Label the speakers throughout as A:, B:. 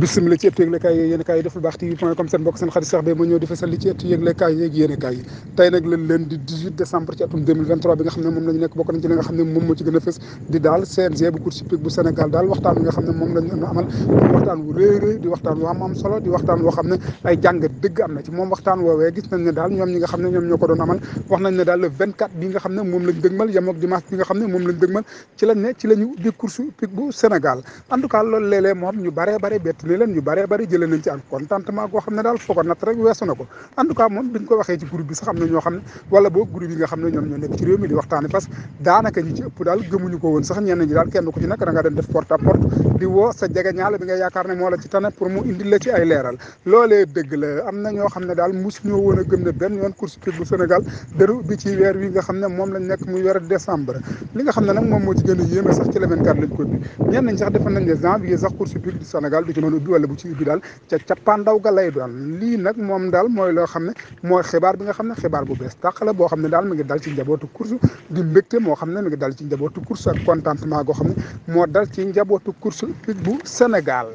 A: bismillah ci ëtt yëglekaay yi yéen kaay yi deful baax TV.com seen mbokk seen xarit Cheikh Beye moo ñëw di fesal li ci ëtt yëglekaay yi ak yéen kaay yi tey nag la lundi 18 décembre ci atum 2023 bi nga xam ne moom lañu nekk bokk nañ ci li nga xam ne moom moo ci gën a fës di daal CNG bu course hippique bu Sénégal daal waxtaan bi nga xam ne moom lañu amal waxtaan wu rëy rëy di waxtaan wu am solo di waxtaan woo xam ne ay jàngat dëgg am na ci moom waxtaan woowee gis nañ ne daal ñoom ñi nga xam ne ñoom ñoo ko doon amal wax nañ ne daal le 24 bi nga xam ne moom lañ dëgmal yem ak dimanche bi nga xam ne moom lañ dëgmal ci lañ ne ci la ñu ubbi course hippique bu Sénégal en tout cas loolu léeg-léeg moom ñu baree bare bett ni leen ñu baree bari jëlee nañ ci ak contentement goo xam ne daal foo ko natt rek weesu na ko en tout cas moom biñ ko waxee ci groupe bi sax am na ñoo xam ne wala boo groupe yi nga xam ne ñoom ñoo nekk ci réew mi di waxtaane parce que daanaka ñi ci ëpp daal gëmuñu ko woon sax ñenn ñi daal kenn ku ci nekk da nga dem def porte à porte di woo sa jege ñaala bi nga yaakaar ne moo la ci tane pour mu indil la ci ay leeral loolee dëgg la am na ñoo xam ne daal mus ñoo woon a gëm ne benn yoon course hippique bu Sénégal dëru bi ci weer wi nga xam ne moom lañ nekk muy weer décembre li nga xam ne nag moom moo ci gën a yéeme sax ci le 24 lañ ko ubbi ñenn nañ sax defe nañ ne janvier sax course hippique du Sénégal du ci mën a ubbi wala bu ci ubbi daal ca cappaandaw ga lay doon lii nag moom daal mooy loo xam ne mooy xibaar bi nga xam ne xibaar bu bees tàq la boo xam ne daal mi ngi dal ci njabootu course di mbégte moo xam ne mi ngi dal ci njabootu course ak contentement goo xam ne moo dal ci njabootu course hippique bu Sénégal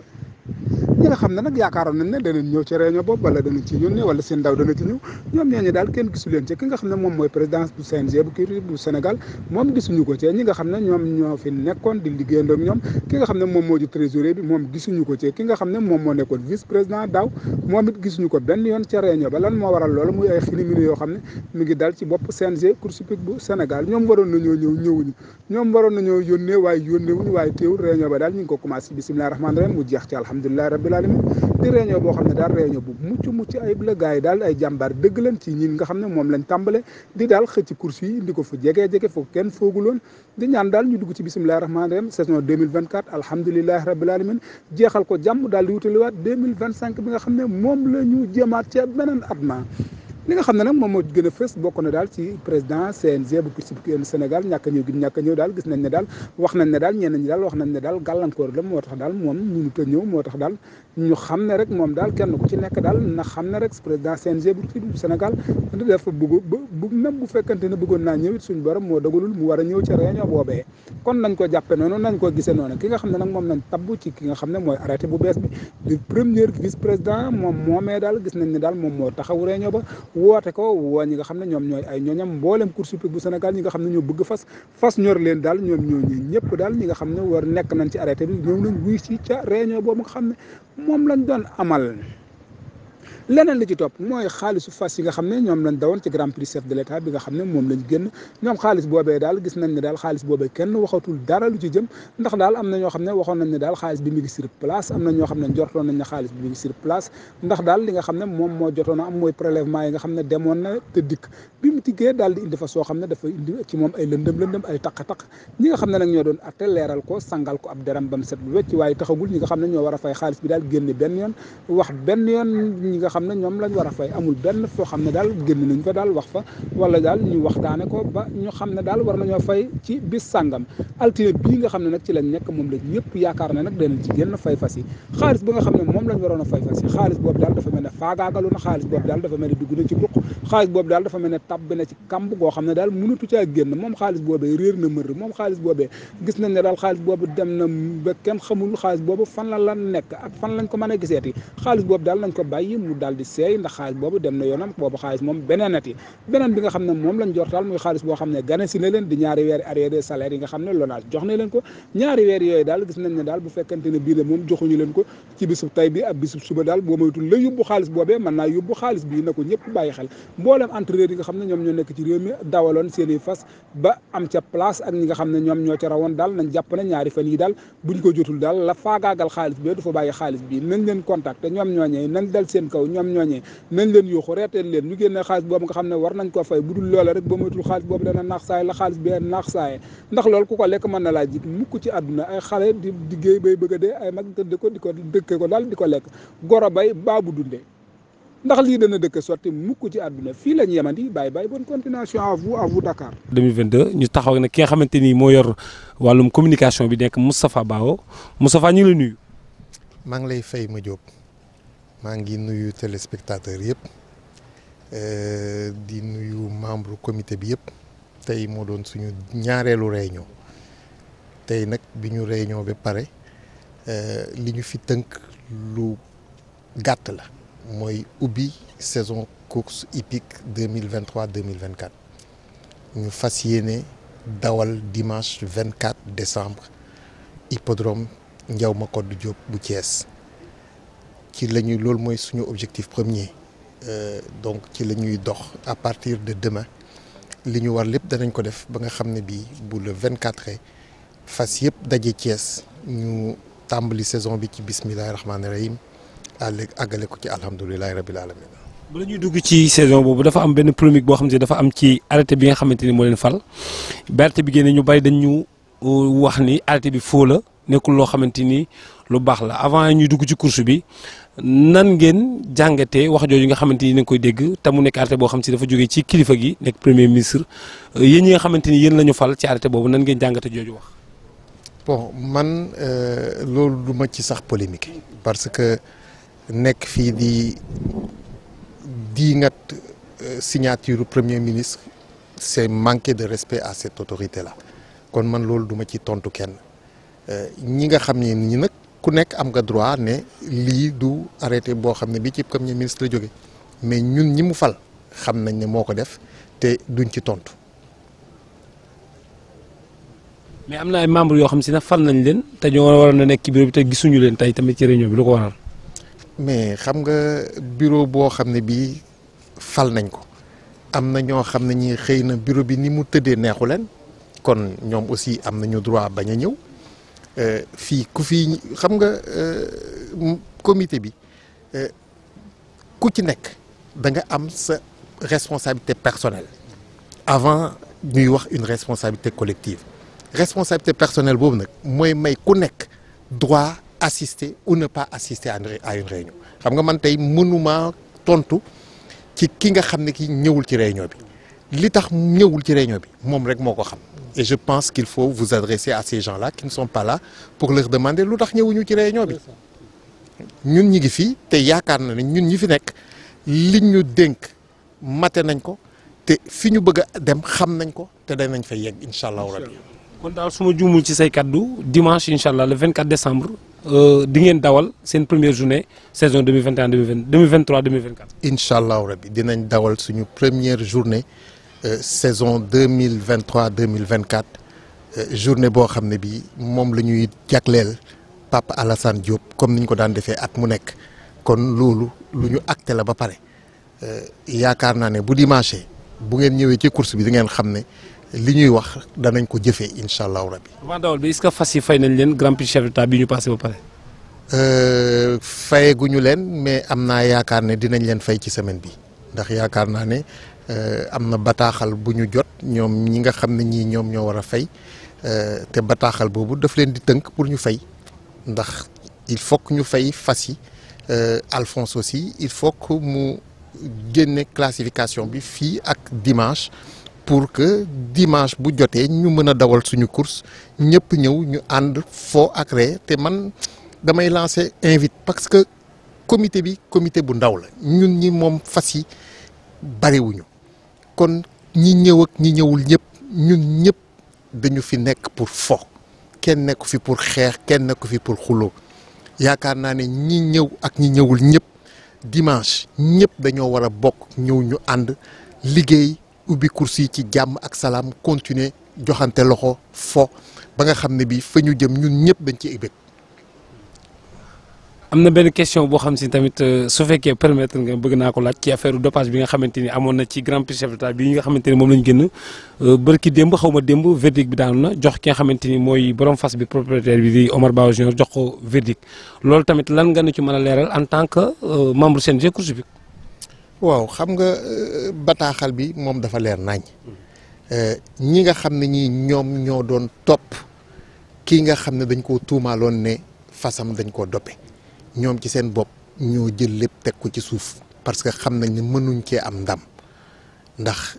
A: ñi nga xam ne nag yaakaaroon nañ ne danañ ñëw ci réunion boobu wala danañ ci yónnee wala seen ndaw dana ci ñëw ñoom ñooñu daal kenn gisu leen ci ki nga xam ne moom mooy présidence bu CNG bu kii bu Sénégal moom gisuñu ko ci ñi nga xam ne ñoom ñoo fi nekkoon di liggéeyandoo ak ñoom ki nga xam ne moom moo di trésorier bi moom gisuñu ko ci ki nga xam ne moom moo nekkoon vice président daaw moom it gisuñu ko benn yoon ca réunion ba lan moo waral loolu muy ay xinimini yoo xam ne mi ngi dal ci bopp CNG course hippique bu Sénégal ñoom waroon nañoo ñëwuñu ñoom waroon nañoo yónnee waaye yónneewuñu waaye teewul réunion ba daal ñu ngi ko commencé bismillahi rahmaani rahim mu jeex ci alhamdulilahi rabbil alamin di réunion boo xam ne daal réunion bu mucc ayib la gars yi daal ay jàmbaar dëgg leen ci ñin nga xam ne moom lañ tàmbale di daal xëcc course yi indi ko fu jege fu kenn fooguloon di ñaan daal ñu dugg ci bismillahi rahmaani rahim saison 2024 alhamdulilahi rabbil alamin jeexal ko jàmm daal di wutaliwaat 2025 bi nga xam ne moom la ñu jëmaat ca beneen at ma li nga xam ne nag moom moo gën a fës bokk na daal ci président CNG bu course hippique Sénégal ñàkk a ñëw daal gis nañ ne daal wax nañ ne daal ñenn ñi daal wax nañ ne daal gàllankoor la moo tax daal moom mënut a ñëw moo tax daal ñu xam ne rek moom daal kenn ku ci nekk daal na xam ne rek président CNG bu Sénégal dafa bëgg même bu fekkante ne bëggoon naa ñëw it suñu borom moo dogalul mu war a ñëw ca réunion boobee kon nañ ko jàppe noonu nañ ko gisee noonu ki nga xam ne nag moom nañ tabb ci ki nga xam ne mooy arrêté bu bees bi di premier vice président moom moomee daal gis nañ ne daal moom moo taxaw réunion ba woote ko woo ñi nga xam ne ñoom ñooy ay ñooñam mboolem course hippique bu Sénégal ñi nga xam ne ñoo bëgg fas ñor leen daal ñoom ñooñu ñëpp daal ñi nga xam ne war nekk nañ ci arrêté bi ñoom lañ wuy si ca réunion boobu nga xam ne moom lañ doon amal leneen li ci topp mooy xaalisu fas yi nga xam ne ñoom lañ dawoon ci grand prix chef de l'état bi nga xam ne moom lañ génn ñoom xaalis boobee daal gis nañ ne daal xaalis boobee kenn waxatul dara lu ci jëm ndax daal am na ñoo xam ne waxoon nañ ne daal xaalis bi mi ngi sur place am na ñoo xam ne njortoon nañ ne xaalis bi mi ngi sur place ndax daal li nga xam ne moom moo jotoon a am mooy prélèvement yi nga xam ne demoon na te dikk bi mu tiggee daal di indi fa soo xam ne dafa indi ci moom ay lëndëm ay taq-taq ñi nga xam ne nag ñoo doon atte leeral ko sangal ko ab deram bam set bu wecc waaye taxagul ñi nga xam ne ñoo war a fay xaalis bi daal génne benn yoon wax benn yoon ñi nga xam ne ñoom lañ war a fay amul benn foo xam ne daal génn nañ ko daal wax fa wala daal ñu waxtaane ko ba ñu xam ne daal war nañoo fay ci bis sàngam altine bii nga xam ne nag ci lañ nekk moom la ñëpp yaakaar ne nag danañ ci génn fay fas yi xaalis bi nga xam ne moom lañ waroon a fay fas yi xaalis boobu daal dafa mel ne faagaagalu na xaalis boobu daal dafa mel ne dugg na ci buq xaalis boobu daal dafa mel ne tàbbi na ci kamb goo xam ne daal mënatu caa génn moom xaalis boobee réer na mër moom xaalis boobee gis nañ ne daal xaalis boobu dem na ba kenn xamul xaalis boobu fan la nekk ak fan lañ ko mën a giseeti xaalis boobu daal nañ ko bàyyi mu daal di seey ndax xaalis boobu dem na yoonam boobu xaalis moom beneen ati beneen bi nga xam ne moom lañ jortaal muy xaalis boo xam ne gane si na leen di ñaari weer arriéré salaire yi nga xam ne LONASE jox na leen ko ñaari weer yooyu daal gis nañ ne daal bu fekkente ne bii la moom joxuñu leen ko ci bisub tay bi ak bisub suba daal boo moytul la yóbbu xaalis boobee mën naa yóbbu xaalis bii na ko ñëpp bàyyi xel mboolem entraîneur yi nga xam ne ñoom ñoo nekk ci réew mi dawaloon seen i fas ba am ca place ak ñi nga xam ne ñoom ñoo ca rawoon daal nañ jàpp ne ñaari fan yi daal buñ ko jotul daal la faagaagal xaalis bi du fa bàyyi xaalis bi nañ leen contacter ñoom ñooñee nañ dal seen kaw ñoom ñooñee nañ leen yuuxu reeteen leen ñu génne xaalis boobu nga xam ne war nañ ko fay bu dul loola rek ba moytul xaalis boobu dana naax saay la xaalis bi naax saaye ndax loolu ku ko lekk mën na laa jik mukk ci àdduna ay xale di liggéey bay bëgg a dee ay mag tëdd ko di ko dëkke ko daal di ko lekk goro bay baabu dundee ndax lii dana dëkk sotti mukk ci àdduna fii lañ yemandi bàyyi bonne continuation à vous Dakar
B: 2022 ñu taxaw nag ki nga xamante ni moo yor wàllum communication bi nekk Moustapha Bao Moustapha ñu ngi la nuyu
C: maa ngi lay fay ma Diop maa ngi nuyu téléspectateurs yëpp di nuyu membre comité bi yëpp tey moo doon suñu ñaareelu réunion tey nag bi ñu réunion ba pare li ñu fi tënk lu gàtt la mooy ubbi saison course hippique 2023-2024 ñu fas yéene dawal dimanche 24 décembre hippodrome Ndiaw Macodou Diop bu Thiès ci la ñuy loolu mooy suñu objectif premier donc ci la ñuy dox à partir de demain li ñu war lépp danañ ko def ba nga xam ne bii bu le 24 fas yëpp daje Thiès ñu tàmbali saison bi ci bismillahi rahmaani rahim àggale ko ci alhamdulilahi rabil alamin.
B: bu la ñuy dugg ci saison boobu dafa am benn polémique boo xam ne dafa am ci arrêté bi nga xamante ni moo leen fal ba arrêté bi génne ñu bari dañ ñu wax ni arrêté bi faux la nekkul loo xamante ni lu baax la avant ñuy dugg ci course bi nan ngeen jàngatee wax jooju nga xamante ni da nga koy dégg te mu nekk arrêté boo xam si dafa jógee ci kilifa gi nekk premier ministre yéen ñi nga xamante ni yéen la ñu fal ci arrêté boobu nan ngeen jàngatee jooju wax.
C: bon man loolu du ma ci sax polémique parce que nekk fii di ngat signature premier ministre c'est manquer de respect à cette autorité là kon man loolu du ma ci tontu kenn ñi nga xam ne ñi nag ku nekk am nga droit ne lii du arrêté boo xam ne bi ci premier ministre la jóge mais ñun ñi mu fal xam nañ ne moo ko def te duñ ci tontu.
B: mais am na ay membres yoo xam si ne fal nañ leen te ñoo waroon a nekk ci bureau bi te gisuñu leen tey tamit ci réunion bi lu ko waral.
C: mais xam nga bureau boo xam ne bii fal nañ ko am na ñoo xam ne ñi xëy na bureau bi ni mu tëddee neexu leen kon ñoom aussi am nañu droit bañ a ñëw fii ku fi xam nga comité bi ku ci nekk da nga am sa responsabilité personnelle avant ñuy wax une responsabilité collective responsabilité personnelle boobu nag mooy may ku nekk droit assister ou ne pas assister à une réunion xam nga man tey mënuma tontu ci ki nga xam ne ki ñëwul ci réunion bi li tax ñëwul ci réunion bi moom rek moo ko xam et je pense qu'il faut vous adresser à ces gens-là qui ne sont pas là pour leur demander lu tax ñëwuñu ci réunion bi ñun ñi ngi fii te yaakaar na ne ñun ñi fi nekk li ñu dénk mate nañ ko te fi ñu bëgg a dem xam nañ ko te danañ fa yegg incha allahu rabbi.
B: kon daal su ma juumul ci say kaddu dimanche incha allah le 24 décembre di ngeen dawal seen première journée saison 2021 2023 2024.
C: incha allahu rabbi dinañ dawal suñu première journée saison 2023 2024 journée boo xam ne bii moom la ñuy jagleel Papa Alassane Diop comme niñ ko daan defee at mu nekk kon loolu lu ñu acté la ba pare yaakaar naa ne bu dimanche bu ngeen ñëwee ci course bi di ngeen xam ne. li ñuy wax danañ ko jëfee incha allahu rabbi.
B: avant dawal bi est-ce que fas yi fay nañ leen grand prix chef d'état bi ñu passé ba pare.
C: fayeguñu leen mais am naa yaakaar ne dinañ leen fay ci semaine bi ndax yaakaar naa ne am na bataaxal bu ñu jot ñoom ñi nga xam ne ñii ñoom ñoo war a fay te bataaxal boobu daf leen di tënk pour ñu fay ndax il faut que ñu fay fas yi Alphonse aussi il faut que mu génne classification bi fii ak dimanche. pour que dimanche bu jotee ñu mën a dawal suñu course ñëpp ñëw ñu ànd foo ak ree te man damay lancer invite parce que comité bi comité bu ndaw la ñun ñi moom fas yi bariwuñu kon ñi ñëw ak ñi ñëwul ñëpp ñun ñëpp dañu fi nekk pour fo kenn nekku fi pour xeex kenn nekku fi pour xuloo yaakaar naa ne ñi ñëw ak ñi ñëwul ñëpp dimanche ñëpp dañoo war a bokk ñëw ñu ànd liggéey ubbi course yi ci jàmm ak salaam continuer joxante loxo fo ba nga xam ne bii fa ñu jëm ñun ñëpp dañ ci bëgg.
B: am na benn question boo xam si tamit su fekkee permettre nga bëgg naa ko laaj ci affaire dopage bi nga xamante ni amoon na ci grand prix chef d'état bi nga xamante ni moom lañ génn bërki démb xaw ma démb verdict bi daanu na jox ki nga xamante ni mooy borom fas bi propriétaire bi di Omar Ba Junior jox ko verdict loolu tamit lan nga nu ci mën a leeral en tant que membre CNG course bi.
C: waaw xam nga bataaxal bi moom dafa leer nañ ñi nga xam ne ñi ñoom ñoo doon topp kii nga xam ne dañ koo tuumaaloon ne fasam dañ koo doppe ñoom ci seen bopp ñoo jël lépp teg ko ci suuf parce que xam nañ ne mënuñ cee am ndam ndax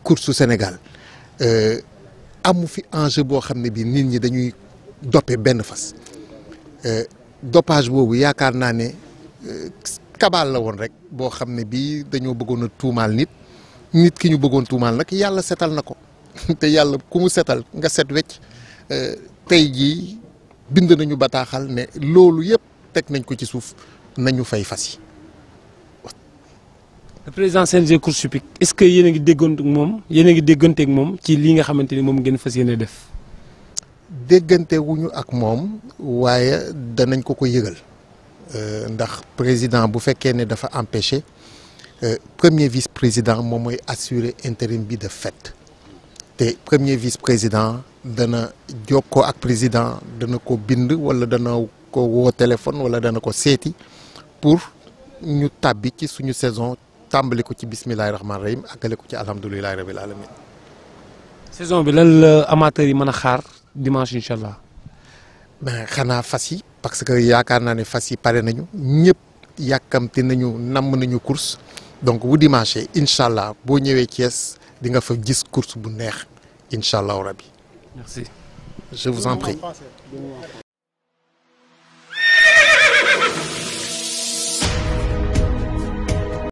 C: course Sénégal amu fi enjeu boo xam ne bii nit ñi dañuy doppe benn fas dopage boobu yaakaar naa ne kabaal la woon rek boo xam ne bii dañoo bëggoon a tuumaal nit ki ñu bëggoon tuumaal nag yàlla setal na ko te yàlla ku mu setal nga set wecc tey jii bind nañu bataaxal ne loolu yëpp teg nañ ko ci suuf nañu fay fas yi.
B: le président CNG course hippique est-ce que yéen a ngi déggoon ak moom yéen a ngi dégganteeg moom ci li nga xamante ni moom ngeen fas yéene def.
C: déggante wuñu ak moom waaye danañ ko ko yëgal ndax président bu fekkee ne dafa empêché premier vice président moom mooy assurer intérim bi de fait te premier vice président dana jokkoo ak président dana ko bind wala dana ko woo téléphone wala dana ko seeti pour ñu tàbbi ci suñu saison tàmbali ko ci bismillahi rahmaani rahim àggale ko ci alhamdulilahi rabil alamin.
B: saison bi lan la amateurs yi mën a xaar dimanche incha allah.
C: mais xanaa fas yi parce que yaakaar naa ne fas yi pare nañu ñëpp yàkkamti nañu namm nañu course donc bu dimanche incha allah boo ñëwee Thiès di nga fa gis course bu neex incha allahu rabbi.
B: Merci.
C: Je vous en prie.